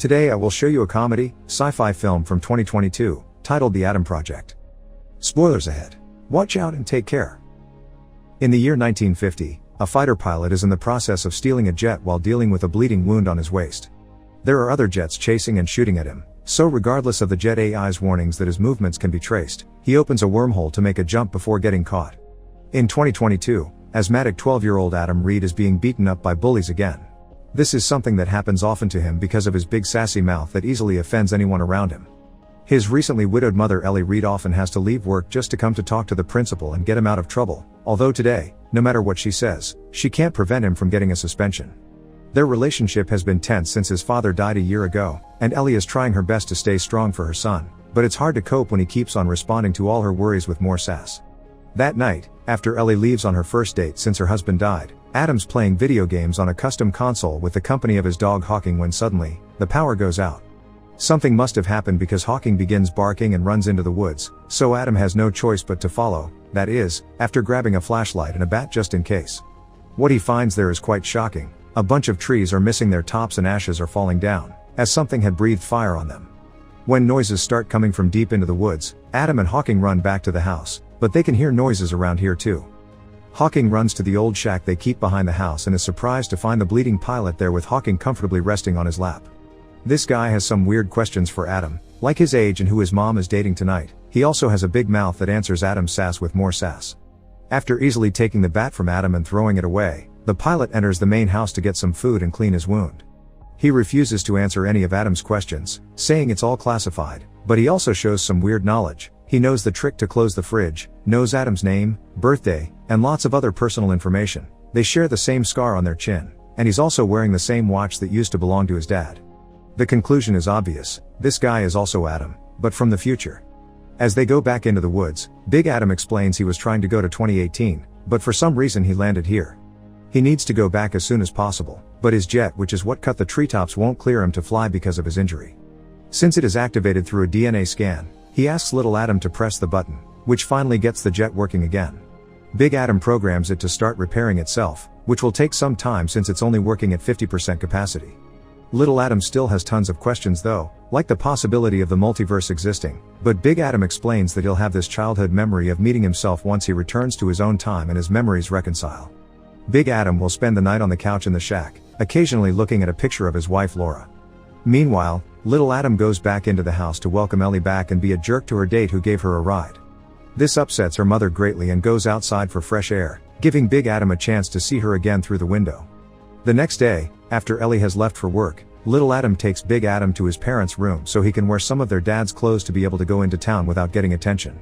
Today I will show you a comedy, sci-fi film from 2022, titled The Atom Project. Spoilers ahead. Watch out and take care. In the year 1950, a fighter pilot is in the process of stealing a jet while dealing with a bleeding wound on his waist. There are other jets chasing and shooting at him, so regardless of the jet AI's warnings that his movements can be traced, he opens a wormhole to make a jump before getting caught. In 2022, asthmatic 12-year-old Adam Reed is being beaten up by bullies again. This is something that happens often to him because of his big sassy mouth that easily offends anyone around him. His recently widowed mother Ellie Reed often has to leave work just to come to talk to the principal and get him out of trouble, although today, no matter what she says, she can't prevent him from getting a suspension. Their relationship has been tense since his father died a year ago, and Ellie is trying her best to stay strong for her son, but it's hard to cope when he keeps on responding to all her worries with more sass. That night, after Ellie leaves on her first date since her husband died, Adam's playing video games on a custom console with the company of his dog Hawking when suddenly, the power goes out. Something must have happened because Hawking begins barking and runs into the woods, so Adam has no choice but to follow, that is, after grabbing a flashlight and a bat just in case. What he finds there is quite shocking. A bunch of trees are missing their tops and ashes are falling down, as something had breathed fire on them. When noises start coming from deep into the woods, Adam and Hawking run back to the house, but they can hear noises around here too. Hawking runs to the old shack they keep behind the house and is surprised to find the bleeding pilot there with Hawking comfortably resting on his lap. This guy has some weird questions for Adam, like his age and who his mom is dating tonight. He also has a big mouth that answers Adam's sass with more sass. After easily taking the bat from Adam and throwing it away, the pilot enters the main house to get some food and clean his wound. He refuses to answer any of Adam's questions, saying it's all classified, but he also shows some weird knowledge. He knows the trick to close the fridge, knows Adam's name, birthday, and lots of other personal information. They share the same scar on their chin, and he's also wearing the same watch that used to belong to his dad. The conclusion is obvious, this guy is also Adam, but from the future. As they go back into the woods, Big Adam explains he was trying to go to 2018, but for some reason he landed here. He needs to go back as soon as possible, but his jet, which is what cut the treetops, won't clear him to fly because of his injury. Since it is activated through a DNA scan, he asks little Adam to press the button, which finally gets the jet working again. Big Adam programs it to start repairing itself, which will take some time since it's only working at 50% capacity. Little Adam still has tons of questions though, like the possibility of the multiverse existing, but Big Adam explains that he'll have this childhood memory of meeting himself once he returns to his own time and his memories reconcile. Big Adam will spend the night on the couch in the shack, occasionally looking at a picture of his wife Laura. Meanwhile, little Adam goes back into the house to welcome Ellie back and be a jerk to her date who gave her a ride. This upsets her mother greatly and goes outside for fresh air, giving Big Adam a chance to see her again through the window. The next day, after Ellie has left for work, little Adam takes Big Adam to his parents' room so he can wear some of their dad's clothes to be able to go into town without getting attention.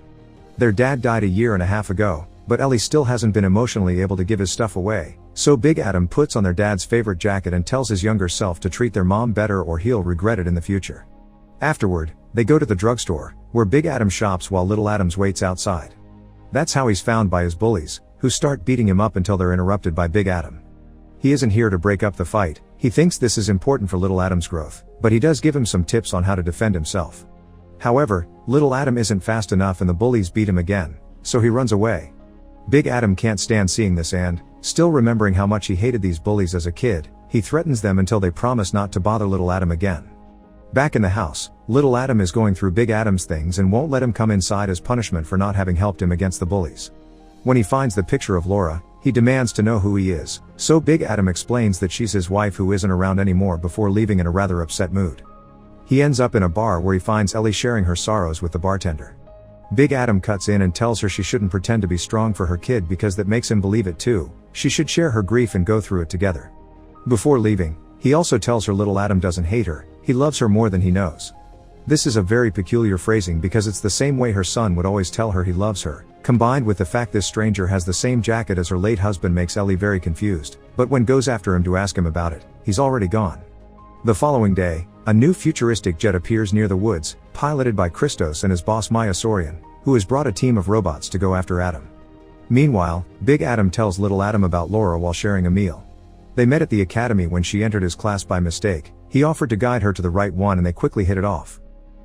Their dad died a year and a half ago, but Ellie still hasn't been emotionally able to give his stuff away, so Big Adam puts on their dad's favorite jacket and tells his younger self to treat their mom better or he'll regret it in the future. Afterward, they go to the drugstore, where Big Adam shops while little Adams waits outside. That's how he's found by his bullies, who start beating him up until they're interrupted by Big Adam. He isn't here to break up the fight. He thinks this is important for little Adam's growth, but he does give him some tips on how to defend himself. However, little Adam isn't fast enough and the bullies beat him again, so he runs away. Big Adam can't stand seeing this and, still remembering how much he hated these bullies as a kid, he threatens them until they promise not to bother little Adam again. Back in the house, little Adam is going through Big Adam's things and won't let him come inside as punishment for not having helped him against the bullies. When he finds the picture of Laura, he demands to know who he is, so Big Adam explains that she's his wife who isn't around anymore before leaving in a rather upset mood. He ends up in a bar where he finds Ellie sharing her sorrows with the bartender. Big Adam cuts in and tells her she shouldn't pretend to be strong for her kid because that makes him believe it too. She should share her grief and go through it together. Before leaving, he also tells her little Adam doesn't hate her, he loves her more than he knows. This is a very peculiar phrasing because it's the same way her son would always tell her he loves her, combined with the fact this stranger has the same jacket as her late husband makes Ellie very confused, but when goes after him to ask him about it, he's already gone. The following day, a new futuristic jet appears near the woods, piloted by Christos and his boss Maya Sorian, who has brought a team of robots to go after Adam. Meanwhile, Big Adam tells little Adam about Laura while sharing a meal. They met at the academy when she entered his class by mistake. He offered to guide her to the right one and they quickly hit it off.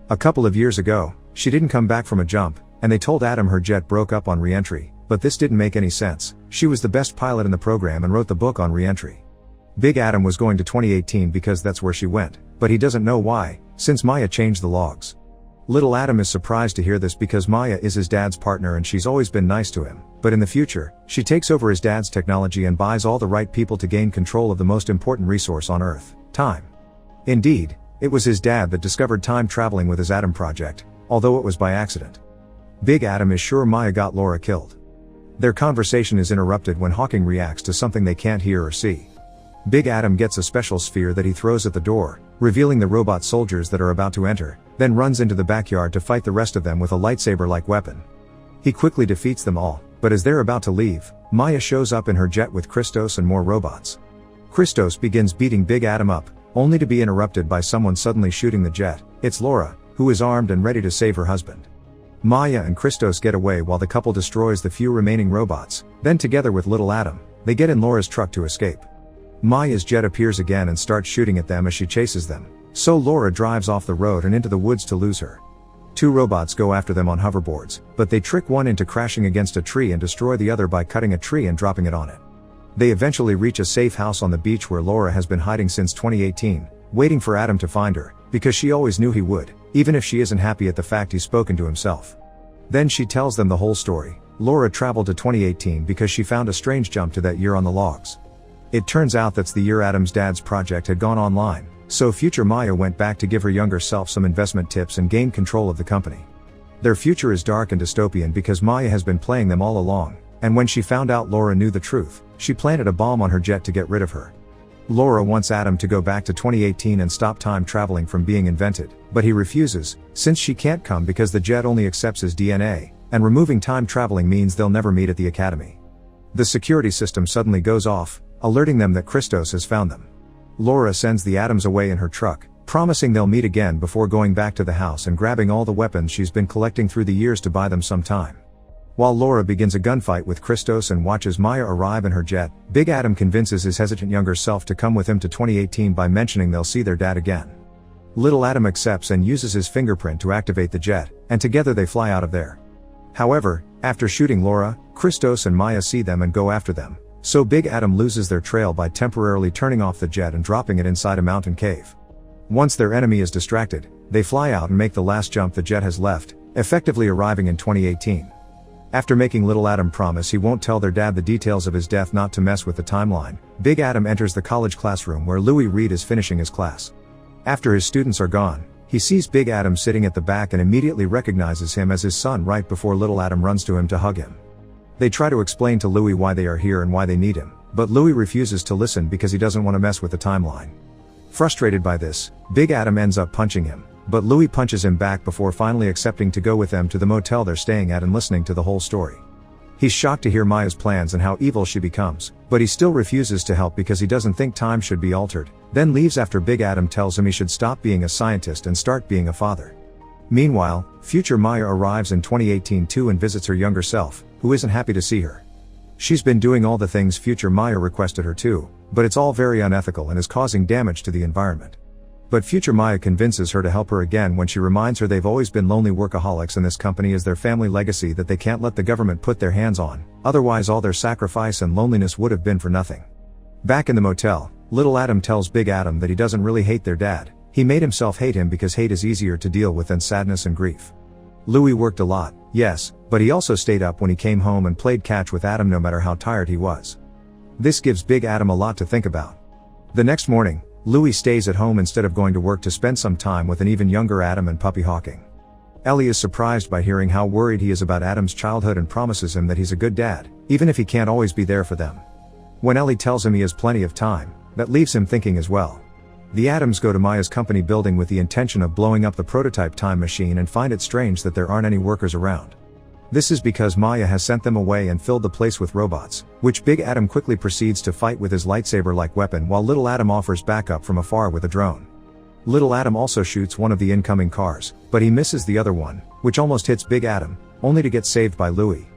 A couple of years ago, she didn't come back from a jump, and they told Adam her jet broke up on re-entry, but this didn't make any sense. She was the best pilot in the program and wrote the book on re-entry. Big Adam was going to 2018 because that's where she went, but he doesn't know why, since Maya changed the logs. Little Adam is surprised to hear this because Maya is his dad's partner and she's always been nice to him, but in the future, she takes over his dad's technology and buys all the right people to gain control of the most important resource on Earth, time. Indeed, it was his dad that discovered time traveling with his Atom project, although it was by accident. Big Adam is sure Maya got Laura killed. Their conversation is interrupted when Hawking reacts to something they can't hear or see. Big Adam gets a special sphere that he throws at the door, revealing the robot soldiers that are about to enter, then runs into the backyard to fight the rest of them with a lightsaber-like weapon. He quickly defeats them all, but as they're about to leave, Maya shows up in her jet with Christos and more robots. Christos begins beating Big Adam up, only to be interrupted by someone suddenly shooting the jet. It's Laura, who is armed and ready to save her husband. Maya and Christos get away while the couple destroys the few remaining robots, then together with little Adam, they get in Laura's truck to escape. Maya's jet appears again and starts shooting at them as she chases them, so Laura drives off the road and into the woods to lose her. Two robots go after them on hoverboards, but they trick one into crashing against a tree and destroy the other by cutting a tree and dropping it on it. They eventually reach a safe house on the beach where Laura has been hiding since 2018, waiting for Adam to find her, because she always knew he would, even if she isn't happy at the fact he's spoken to himself. Then she tells them the whole story. Laura traveled to 2018 because she found a strange jump to that year on the logs. It turns out that's the year Adam's dad's project had gone online, so future Maya went back to give her younger self some investment tips and gain control of the company. Their future is dark and dystopian because Maya has been playing them all along, and when she found out Laura knew the truth, she planted a bomb on her jet to get rid of her. Laura wants Adam to go back to 2018 and stop time traveling from being invented, but he refuses, since she can't come because the jet only accepts his DNA, and removing time traveling means they'll never meet at the academy. The security system suddenly goes off, alerting them that Christos has found them. Laura sends the Adams away in her truck, promising they'll meet again before going back to the house and grabbing all the weapons she's been collecting through the years to buy them some time. While Laura begins a gunfight with Christos and watches Maya arrive in her jet, Big Adam convinces his hesitant younger self to come with him to 2018 by mentioning they'll see their dad again. Little Adam accepts and uses his fingerprint to activate the jet, and together they fly out of there. However, after shooting Laura, Christos and Maya see them and go after them, so Big Adam loses their trail by temporarily turning off the jet and dropping it inside a mountain cave. Once their enemy is distracted, they fly out and make the last jump the jet has left, effectively arriving in 2018. After making little Adam promise he won't tell their dad the details of his death not to mess with the timeline, Big Adam enters the college classroom where Louis Reed is finishing his class. After his students are gone, he sees Big Adam sitting at the back and immediately recognizes him as his son right before little Adam runs to him to hug him. They try to explain to Louis why they are here and why they need him, but Louis refuses to listen because he doesn't want to mess with the timeline. Frustrated by this, Big Adam ends up punching him, but Louis punches him back before finally accepting to go with them to the motel they're staying at and listening to the whole story. He's shocked to hear Maya's plans and how evil she becomes, but he still refuses to help because he doesn't think time should be altered, then leaves after Big Adam tells him he should stop being a scientist and start being a father. Meanwhile, future Maya arrives in 2018 too and visits her younger self, who isn't happy to see her. She's been doing all the things future Maya requested her to, but it's all very unethical and is causing damage to the environment. But future Maya convinces her to help her again when she reminds her they've always been lonely workaholics and this company is their family legacy that they can't let the government put their hands on, otherwise all their sacrifice and loneliness would have been for nothing. Back in the motel, little Adam tells Big Adam that he doesn't really hate their dad, he made himself hate him because hate is easier to deal with than sadness and grief. Louis worked a lot, yes, but he also stayed up when he came home and played catch with Adam no matter how tired he was. This gives Big Adam a lot to think about. The next morning, Louis stays at home instead of going to work to spend some time with an even younger Adam and puppy Hawking. Ellie is surprised by hearing how worried he is about Adam's childhood and promises him that he's a good dad, even if he can't always be there for them. When Ellie tells him he has plenty of time, that leaves him thinking as well. The Adams go to Maya's company building with the intention of blowing up the prototype time machine and find it strange that there aren't any workers around. This is because Maya has sent them away and filled the place with robots, which Big Adam quickly proceeds to fight with his lightsaber-like weapon while little Adam offers backup from afar with a drone. Little Adam also shoots one of the incoming cars, but he misses the other one, which almost hits Big Adam, only to get saved by Louis.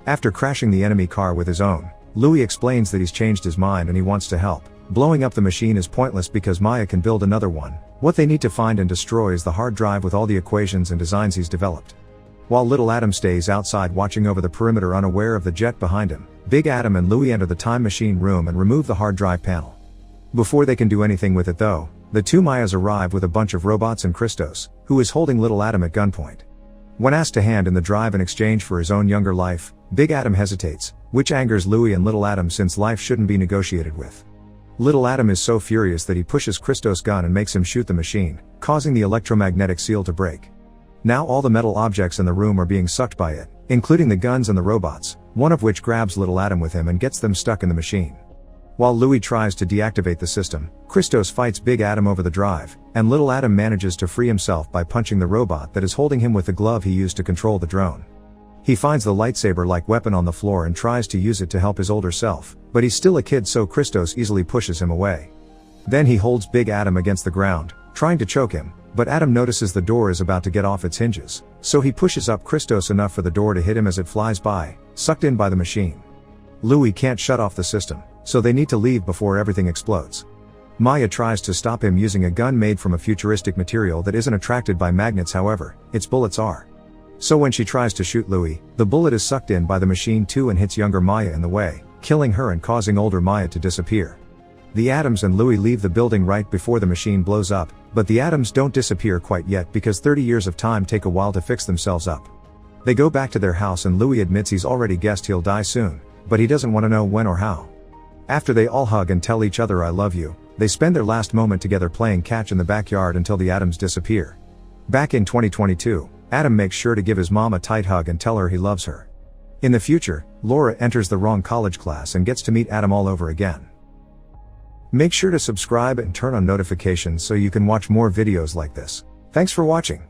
After crashing the enemy car with his own, Louis explains that he's changed his mind and he wants to help. Blowing up the machine is pointless because Maya can build another one. What they need to find and destroy is the hard drive with all the equations and designs he's developed. While little Adam stays outside watching over the perimeter unaware of the jet behind him, Big Adam and Louis enter the time machine room and remove the hard drive panel. Before they can do anything with it though, the two Mayas arrive with a bunch of robots and Christos, who is holding little Adam at gunpoint. When asked to hand in the drive in exchange for his own younger life, Big Adam hesitates, which angers Louie and little Adam since life shouldn't be negotiated with. Little Adam is so furious that he pushes Christos' gun and makes him shoot the machine, causing the electromagnetic seal to break. Now all the metal objects in the room are being sucked by it, including the guns and the robots, one of which grabs little Adam with him and gets them stuck in the machine. While Louie tries to deactivate the system, Christos fights Big Adam over the drive, and little Adam manages to free himself by punching the robot that is holding him with the glove he used to control the drone. He finds the lightsaber-like weapon on the floor and tries to use it to help his older self, but he's still a kid so Christos easily pushes him away. Then he holds Big Adam against the ground, trying to choke him, but Adam notices the door is about to get off its hinges, so he pushes up Christos enough for the door to hit him as it flies by, sucked in by the machine. Louie can't shut off the system, so they need to leave before everything explodes. Maya tries to stop him using a gun made from a futuristic material that isn't attracted by magnets, however, its bullets are. So when she tries to shoot Louie, the bullet is sucked in by the machine too and hits younger Maya in the way, killing her and causing older Maya to disappear. The Adams and Louie leave the building right before the machine blows up, but the Adams don't disappear quite yet because 30 years of time take a while to fix themselves up. They go back to their house and Louie admits he's already guessed he'll die soon, but he doesn't want to know when or how. After they all hug and tell each other I love you, they spend their last moment together playing catch in the backyard until the Adams disappear. Back in 2022, Adam makes sure to give his mom a tight hug and tell her he loves her. In the future, Laura enters the wrong college class and gets to meet Adam all over again. Make sure to subscribe and turn on notifications so you can watch more videos like this. Thanks for watching.